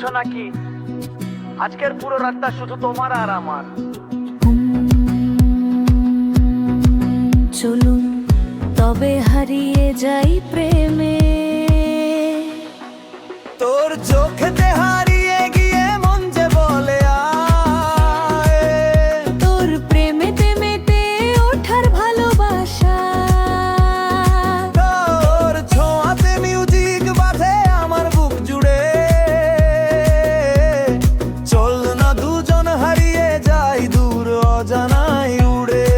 ভেবেছো নাকি আজকের পুরো রাতটা শুধু তোমার আর আমার? চলুন তবে হারিয়ে যাই প্রেমে। তোর চোখেতে হারিয়ে গিয়ে মন যে বলে আয়, তোর প্রেমেতে মেতে ওঠার ভালোবাসা, তোর ছোঁয়াতে মিউজিক বাজে আমার বুক জুড়ে। চল না দুজন হারিয়ে যাই দূর অজানায় উড়ে।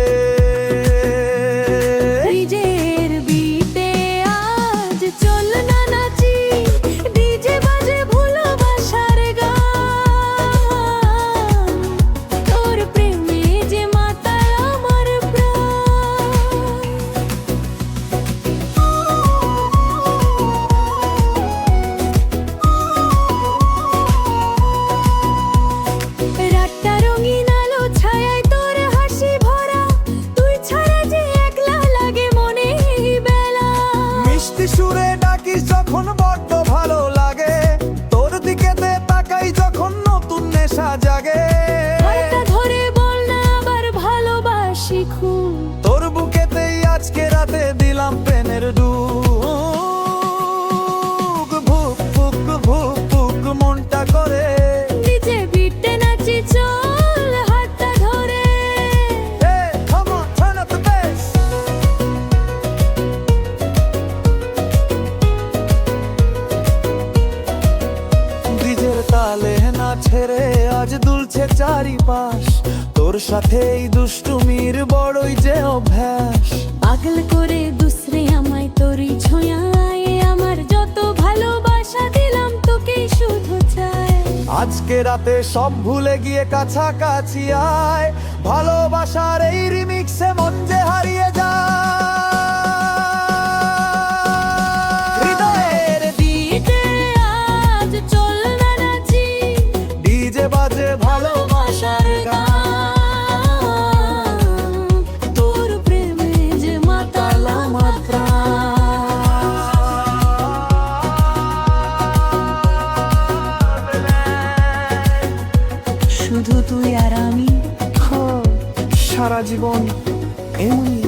ডিজের বিটে আজ চল না নাচি, ডিজে বাজে ভালোবাসার গান। তোর প্রেমে যে মাতাল আমার প্রাণ। রাতটা রঙিন আলো ছায়ায় তোর হাসি ভরা, তুই ছাড়া যে একলা লাগে মনে এই বেলা। মিষ্টি সুরে ডাকিস যখন বড্ড ভালো লাগে, তোর দিকেতে তাকাই যখন নতুন নেশা জাগে। হাতটা ধরে বল না আবার ভালোবাসি খুব। তোর বুকেতেই আজকে রাতে দিলাম প্রেমের ডুব। ভুক ভুক ভুক ভুক মনটা করে। ডিজে বিটে নাচি চল হাতটা ধরে। Hey, come on, turn up the bass. ডিজের তালে না ছেড়ে আজ দুলছে চারিপাশ, তোর সাথে এই দুষ্টুমির বড়ই যে অভ্যাস। পাগল করে দুসরে আমায় তোরই ছোঁয়ায়, আমার যত ভালোবাসা দিলাম তোকেই শুধু চাই। আজকে রাতে সব ভুলে গিয়ে কাছাকাছি আয়, ভালোবাসার এই রিমিক্সে মন যে হারিয়ে যায়। হৃদয়ের ডিজে আজ চল না নাচি, ডিজে বাজে ভালোবাসার গান। তোর প্রেমে যে মাতাল আমার শুধু তুই আর আমি সারা জীবন এমনি